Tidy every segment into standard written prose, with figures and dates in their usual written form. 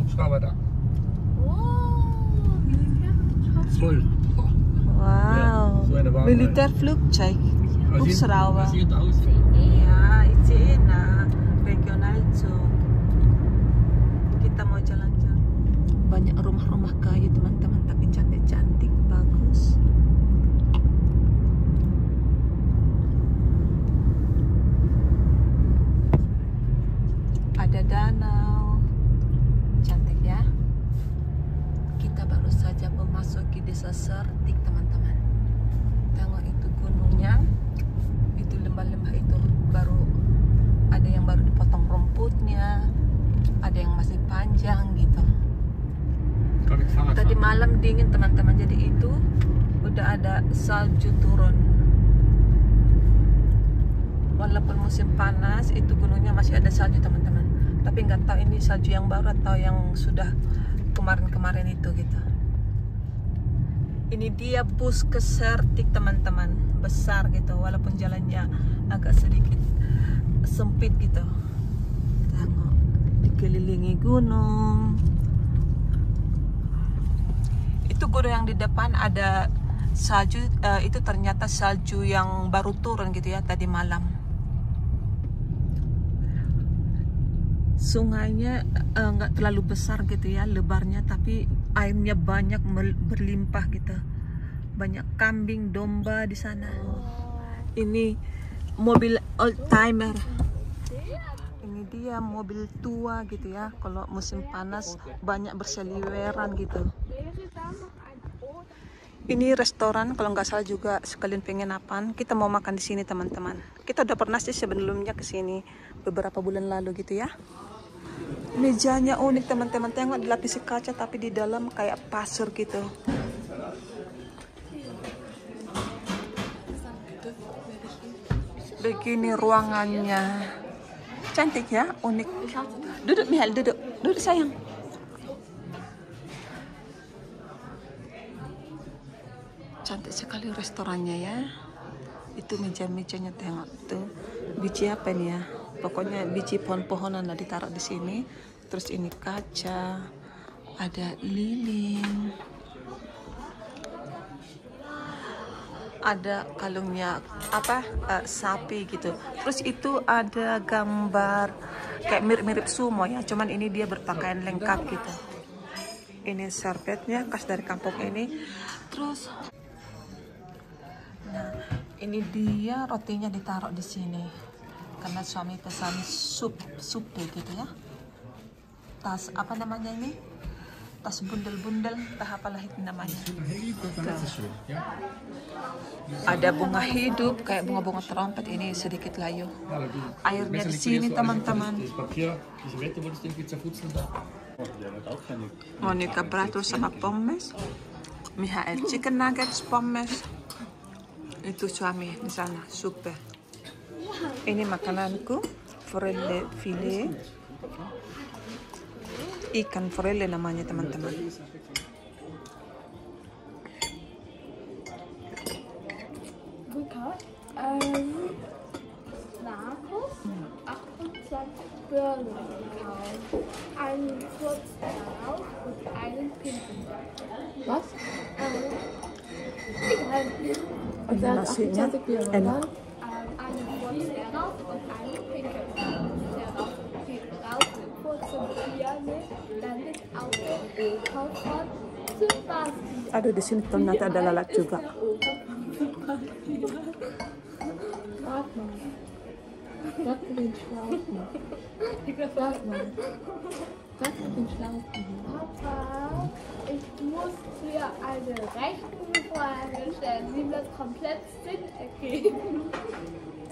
Hubschrauber da. Oh, Voll. Wow. So eine Bahn. Militärflugzeug. Hubschrauber. Sieht aus. Iya, ICE-na regional Zug. Kita mau jalan-jalan. Banyak rumah-rumah kayu teman-teman, tapi cantik-cantik, bagus. Ada danau, cantik ya. Kita baru saja memasuki desa Sertik teman-teman. Tengok itu gunungnya, itu lembah-lembah itu baru ada yang baru dipotong rumputnya, ada yang masih panjang gitu. Tadi malam dingin teman-teman, jadi itu udah ada salju turun. Walaupun musim panas, itu gunungnya masih ada salju teman-teman. Tapi nggak tahu ini salju yang baru atau yang sudah kemarin-kemarin itu gitu. Ini dia bus ke Sertik teman-teman, besar gitu, walaupun jalannya agak sedikit sempit gitu. Tengok, dikelilingi gunung. Itu gunung yang di depan ada salju, itu ternyata salju yang baru turun gitu ya tadi malam. Sungainya nggak terlalu besar gitu ya lebarnya, tapi airnya banyak berlimpah gitu. Banyak kambing, domba di sana. Ini mobil old timer. Ini dia mobil tua gitu ya. Kalau musim panas banyak berseliweran gitu. Ini restoran kalau nggak salah juga sekalian penginapan. Kita mau makan di sini teman-teman. Kita udah pernah sih sebelumnya ke sini beberapa bulan lalu gitu ya. Mejanya unik teman-teman, tengok dilapisi kaca tapi di dalam kayak pasir gitu. Begini ruangannya, cantik ya, unik. Duduk Mihal, duduk sayang. Cantik sekali restorannya ya. Itu meja-mejanya, tengok tuh. Biji apa nih ya? Pokoknya biji pohon-pohonan lah ditaruh di sini. Terus ini kaca, ada lilin, ada kalungnya apa sapi gitu. Terus itu ada gambar kayak mirip-mirip sumo ya. Cuman ini dia berpakaian lengkap gitu. Ini serbetnya khas dari kampung ini. Terus nah, ini dia rotinya ditaruh di sini karena suami pesan sup gitu ya. Tas apa namanya ini? Tas bundel-bundel, entah apalah itu namanya. Ada bunga hidup kayak bunga-bunga trompet, ini sedikit layu. Airnya di sini teman-teman. Monica beratur sama pommes. Michael chicken nuggets pommes. Itu suami di sana, super. Ini makananku, forelle filet. Ikan forelle namanya teman-teman. Markus, 28 Birnen gekauft, einen Kurzlauf und einen Pinkel. Was? Egal. Und dann Nasinya 28 Birnen, enak. oder? Einen Kurzlauf und einen Pinkel. Die Raupe kurze Birne landet auf dem Opa von Sebastian. Aduh, di sini ternyata ada lalat juga. Sag mal. Sag mir den Schlaufen. Sag mal. Sag mir den Schlaufen. Papa, ich muss hier eine Rechnung vorher stellen. Sie wird komplett Sinn ergeben.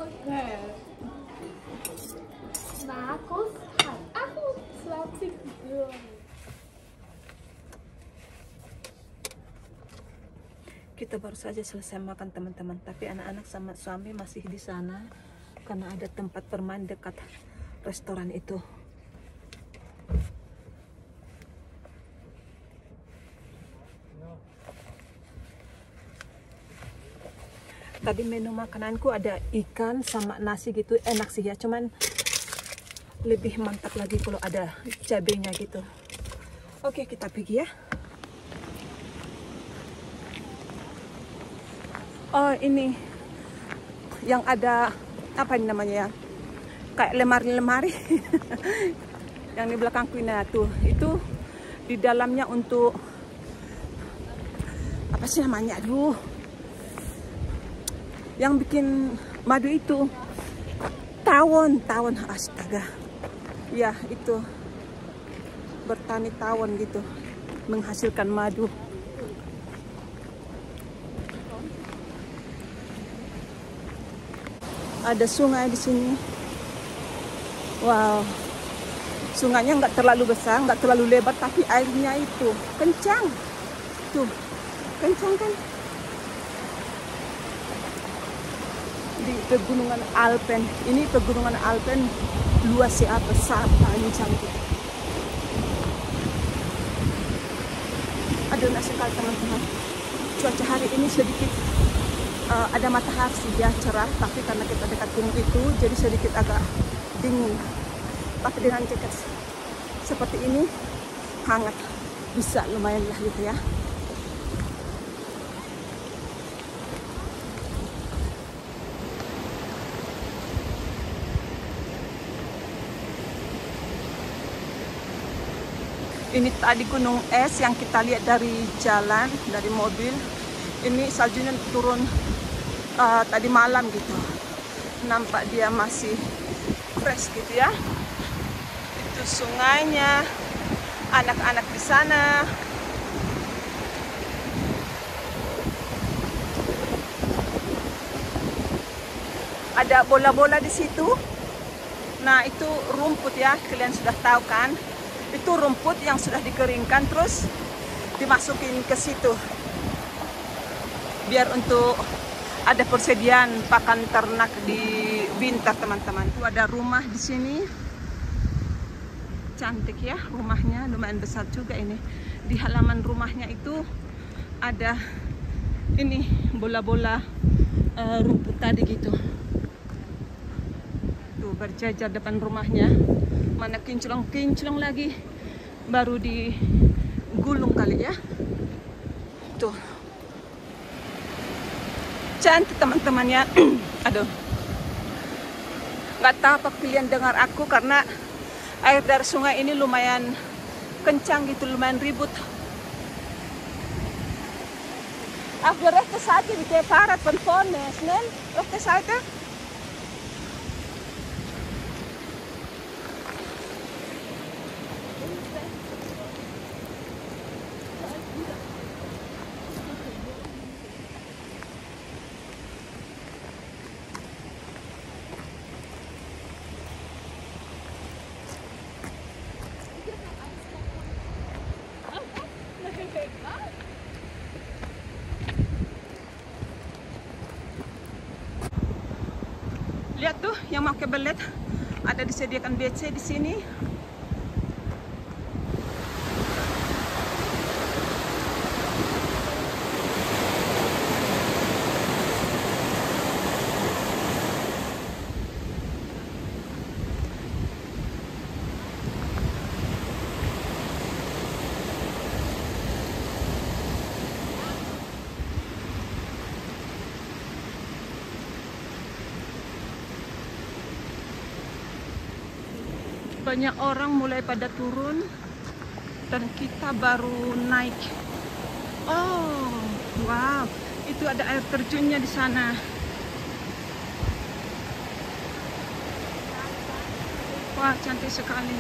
Okay. Markus hat 28 Birnen. Kita baru saja selesai makan teman-teman, tapi anak-anak sama suami masih di sana karena ada tempat bermain dekat restoran itu. Tadi menu makananku ada ikan sama nasi gitu, enak sih ya, cuman lebih mantap lagi kalau ada cabenya gitu. Oke, kita pergi ya. Oh, ini yang ada apa ini namanya ya? Kayak lemari-lemari. Yang di belakangku ini tuh, itu di dalamnya untuk apa sih namanya? Aduh. Yang bikin madu itu tawon, astaga. Ya, itu bertani tawon gitu, menghasilkan madu. Ada sungai di sini. Wow, sungainya nggak terlalu besar, nggak terlalu lebar, tapi airnya itu kencang. Tuh, kencang kan? Di pegunungan Alpen. Ini pegunungan Alpen luasnya besar, panjang gitu. Aduh, enak sekali teman-teman. Cuaca hari ini sedikit ada matahari sudah cerah, tapi karena kita dekat gunung itu, jadi sedikit agak dingin. Tapi dengan jaket seperti ini hangat, bisa lumayan lah gitu ya. Ini tadi gunung es yang kita lihat dari jalan, dari mobil. Ini saljunya turun tadi malam gitu. Nampak dia masih fresh gitu ya. Itu sungainya, anak-anak di sana. Ada bola-bola di situ. Nah, itu rumput ya, kalian sudah tahu kan? Itu rumput yang sudah dikeringkan terus dimasukin ke situ biar untuk ada persediaan pakan ternak di winter teman-teman. Itu ada rumah di sini, cantik ya rumahnya, lumayan besar juga ini. Di halaman rumahnya itu ada ini bola-bola rumput tadi gitu. Tuh berjajar depan rumahnya. Mana kinclong lagi baru digulung kali ya. Tuh cantik teman-teman ya. Aduh, nggak tahu apa kalian dengar aku karena air dari sungai ini lumayan kencang gitu, lumayan ribut. Aku rechte seite die der Fahrrad von vorne schnell rechte Seite. Lihat tuh yang mau ke belet, ada disediakan WC di sini. Banyak orang mulai pada turun dan kita baru naik. Oh, wow, itu ada air terjunnya di sana. Wah, cantik sekali.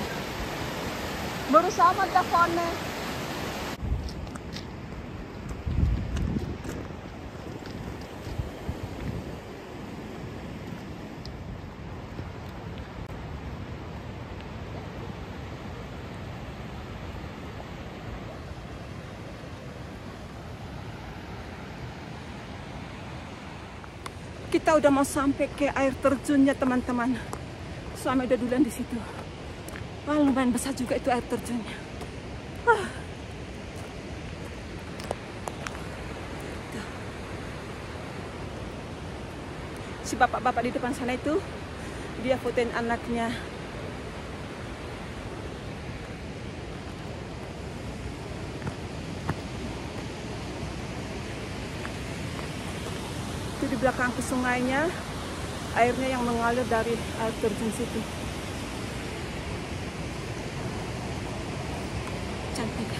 Bersama teleponnya. Kita udah mau sampai ke air terjunnya teman-teman. Suami udah duluan di situ. Wah, lumayan besar juga itu air terjunnya. Si bapak-bapak di depan sana itu, dia fotoin anaknya. di belakang ke sungainya, airnya yang mengalir dari air terjun situ. Cantik.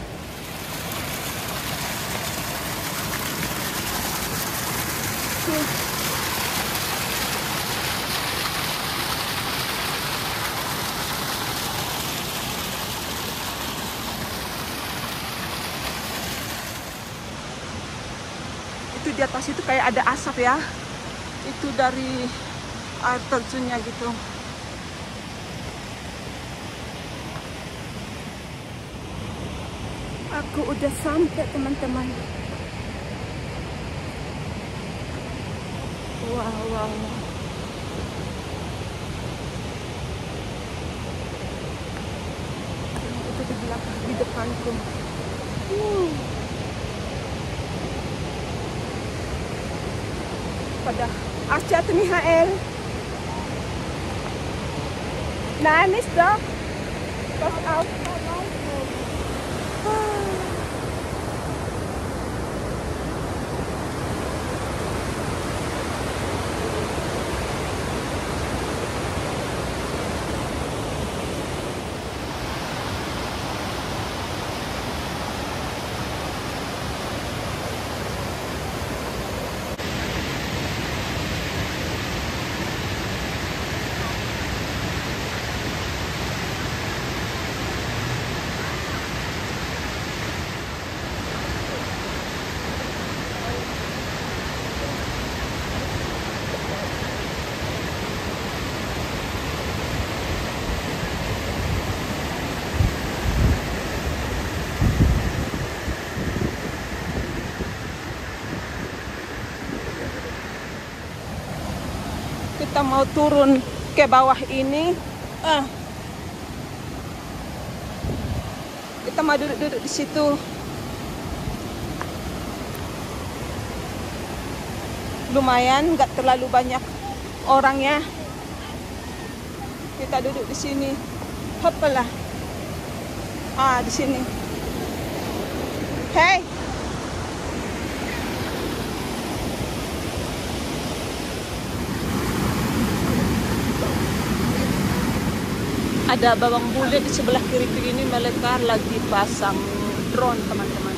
Itu di atas itu kayak ada asap ya. Itu dari air terjunnya gitu. Aku udah sampai, teman-teman. Wow. Itu di belakang, di depanku. Pada Asyat Mihael. Nanis dok. Pas out. Kita mau turun ke bawah ini. Kita mau duduk di situ. Lumayan, nggak terlalu banyak orangnya. Kita duduk di sini. Hopalah. Di sini. Hey. Ada bawang bule di sebelah kiri ini, mereka lagi pasang drone, teman-teman.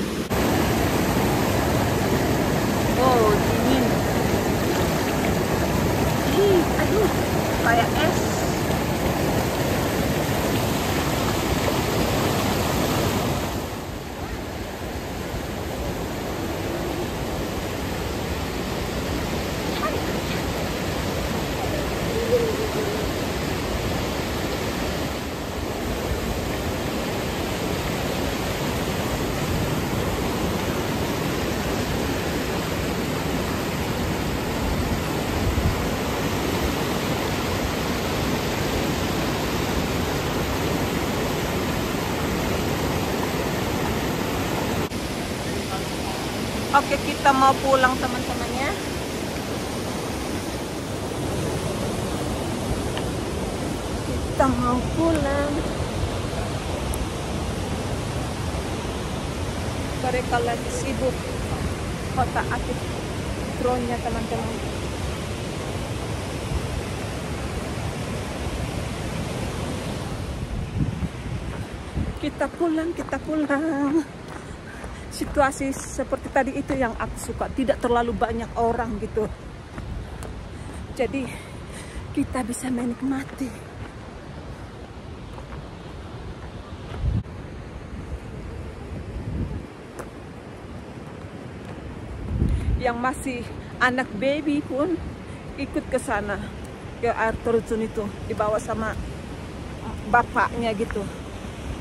Oh, dingin. Aduh, kayak es. Oke, kita mau pulang, teman-teman ya. Kita mau pulang. Mereka lagi sibuk otak-atik drone-nya, teman-teman. Kita pulang. Situasi seperti tadi itu yang aku suka, tidak terlalu banyak orang gitu. Jadi kita bisa menikmati. Yang masih anak baby pun ikut ke sana, ke air terjun itu, dibawa sama bapaknya gitu.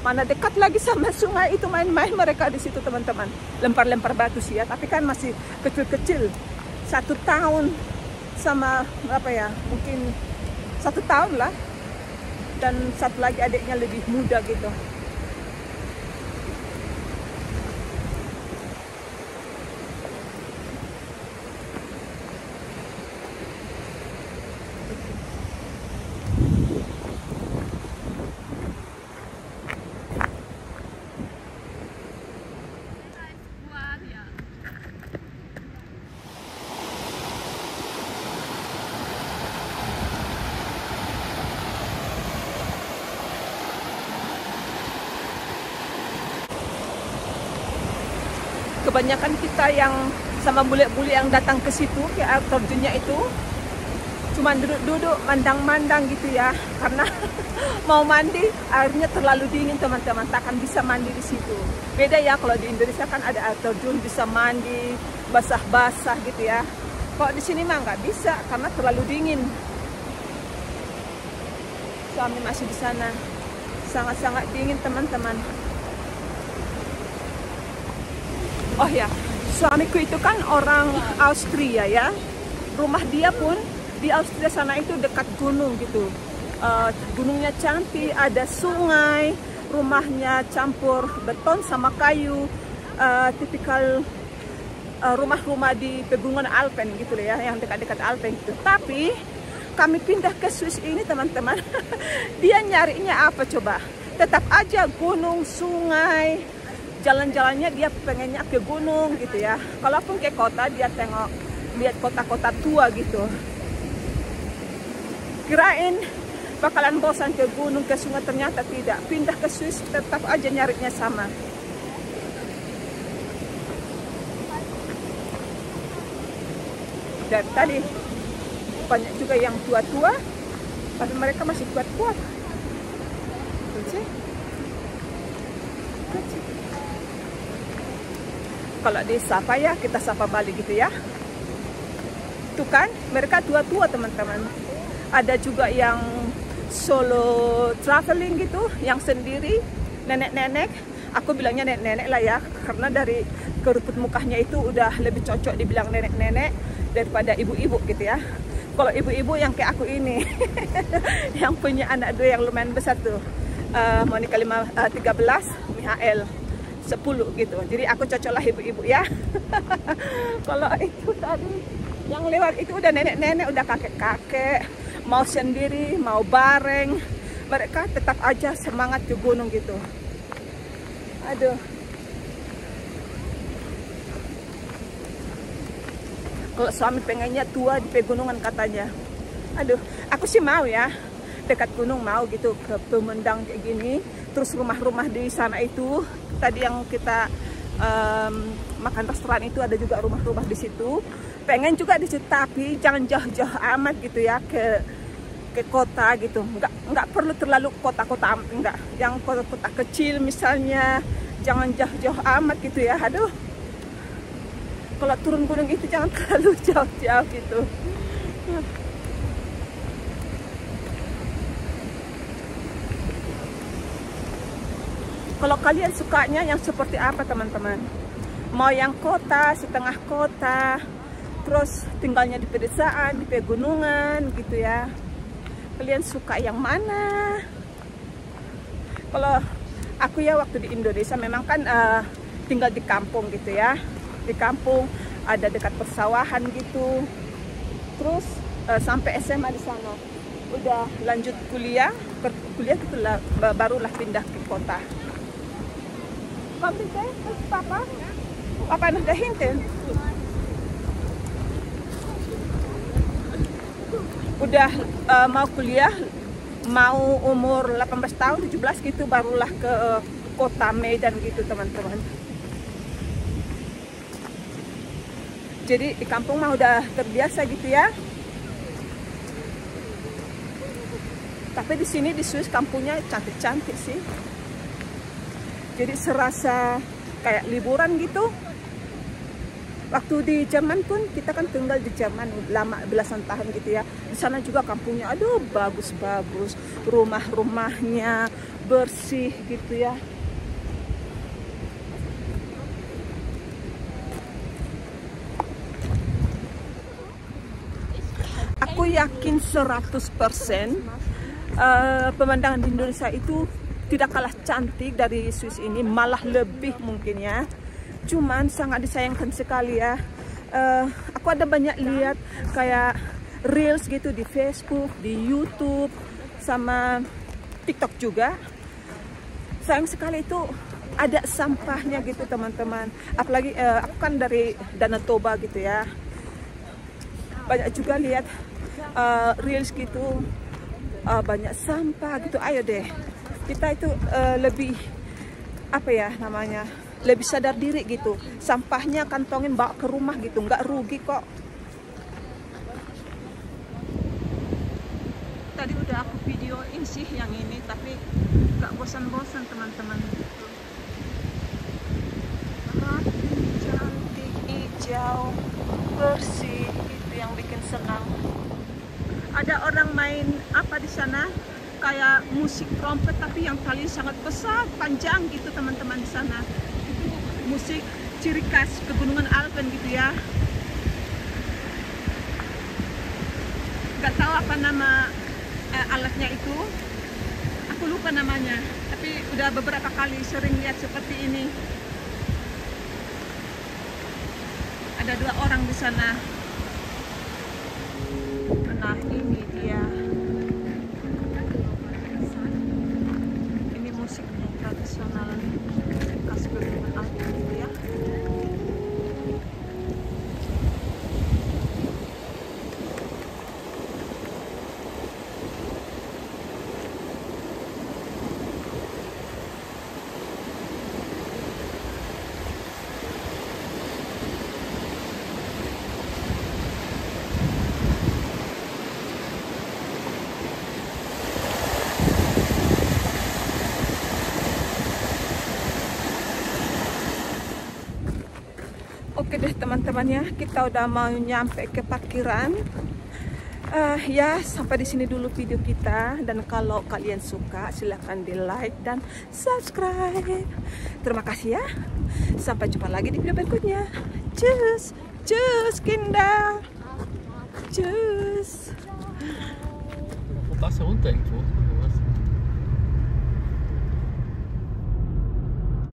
Mana dekat lagi sama sungai itu, main-main mereka di situ, teman-teman. Lempar-lempar batu sih ya, tapi kan masih kecil-kecil. 1 tahun sama berapa ya? Mungkin 1 tahun lah. Dan satu lagi adiknya lebih muda gitu. kebanyakan kita yang sama bule-bule yang datang ke situ ke air terjunnya itu cuman duduk-duduk mandang-mandang gitu ya, karena mau mandi airnya terlalu dingin teman-teman, takkan bisa mandi di situ. Beda ya kalau di Indonesia kan ada air terjun bisa mandi basah-basah gitu ya. Kalau di sini mah nggak bisa karena terlalu dingin. Suami masih di sana, sangat-sangat dingin teman-teman. Oh ya, suamiku itu kan orang Austria ya. Rumah dia pun di Austria sana itu dekat gunung gitu. Gunungnya cantik, ada sungai, rumahnya campur beton sama kayu, tipikal rumah-rumah di pegunungan Alpen gitu ya, yang dekat-dekat Alpen gitu. Tapi kami pindah ke Swiss ini teman-teman, dia nyarinya apa coba? Tetap aja gunung, sungai, jalan-jalannya dia pengennya ke gunung gitu ya. Kalaupun ke kota dia tengok, lihat kota-kota tua gitu. Kirain bakalan bosan ke gunung, ke sungai, ternyata tidak. Pindah ke Swiss tetap aja nyarinya sama. Dan tadi banyak juga yang tua-tua, tapi mereka masih kuat-kuat. Kalau di sapa ya, kita sapa balik gitu ya. Tuh kan, mereka tua-tua teman-teman. Ada juga yang solo traveling gitu, yang sendiri, nenek-nenek. Aku bilangnya nenek-nenek lah ya, karena dari keruput mukanya itu udah lebih cocok dibilang nenek-nenek daripada ibu-ibu gitu ya. Kalau ibu-ibu yang kayak aku ini, yang punya anak dua yang lumayan besar tuh, Monica 13, Mihael 10 gitu. Jadi aku cocok lah ibu-ibu ya. Kalau itu tadi yang lewat itu udah nenek-nenek, udah kakek-kakek, mau sendiri, mau bareng, mereka tetap aja semangat ke gunung gitu. Aduh. Kalau suami pengennya tua di pegunungan katanya. Aduh, aku sih mau ya, dekat gunung mau gitu, ke Pemendang kayak gini. Terus rumah-rumah di sana itu, tadi yang kita makan restoran itu ada juga rumah-rumah di situ. Pengen juga di situ, tapi jangan jauh-jauh amat gitu ya, ke kota gitu. Nggak perlu terlalu kota-kota, enggak. Yang kota-kota kecil misalnya, jangan jauh-jauh amat gitu ya. Aduh, kalau turun gunung itu jangan terlalu jauh-jauh gitu. Kalau kalian sukanya yang seperti apa teman-teman? Mau yang kota, setengah kota, terus tinggalnya di pedesaan, di pegunungan gitu ya. Kalian suka yang mana? Kalau aku ya waktu di Indonesia memang kan tinggal di kampung gitu ya. Di kampung ada dekat persawahan gitu. Terus sampai SMA di sana. Udah lanjut kuliah, berkuliah itulah barulah pindah ke kota. Kommt bitte, Papa? Papa noch dahinten? Udah mau kuliah, mau umur 18 tahun, 17 gitu, barulah ke kota Medan gitu teman-teman. Jadi di kampung mah udah terbiasa gitu ya. Tapi di sini di Swiss kampungnya cantik-cantik sih. Jadi serasa kayak liburan gitu. Waktu di Jerman pun kita kan tinggal di Jerman lama belasan tahun gitu ya. Di sana juga kampungnya aduh bagus-bagus, rumah-rumahnya bersih gitu ya. Aku yakin 100% pemandangan di Indonesia itu tidak kalah cantik dari Swiss ini, malah lebih mungkin ya. Cuman sangat disayangkan sekali ya. Aku ada banyak lihat kayak reels gitu di Facebook, di YouTube, sama TikTok juga. Sayang sekali itu ada sampahnya gitu teman-teman. Apalagi aku kan dari Danau Toba gitu ya. Banyak juga lihat reels gitu, banyak sampah gitu. Ayo deh, kita itu lebih apa ya namanya, lebih sadar diri gitu. Sampahnya kantongin bawa ke rumah gitu, nggak rugi kok. Tadi udah aku videoin sih yang ini, tapi nggak bosan-bosan teman-teman. Rapi, cantik, hijau, bersih, itu yang bikin senang. Ada orang main apa di sana? Kayak musik trompet tapi yang tali sangat besar, panjang gitu teman-teman di sana. Itu musik ciri khas Pegunungan Alpen gitu ya. Gak tahu apa nama alatnya itu. Aku lupa namanya. Tapi udah beberapa kali sering lihat seperti ini. Ada 2 orang di sana. Nah ini dia. Musik tradisional khas Pegunungan Alpen gitu ya. Oke deh teman-teman ya, kita udah mau nyampe ke parkiran. Ya sampai di sini dulu video kita, dan kalau kalian suka silahkan di like dan subscribe. Terima kasih ya, sampai jumpa lagi di video berikutnya. Tschüss, tschüss Kinder, tschüss. Wasser runter irgendwo.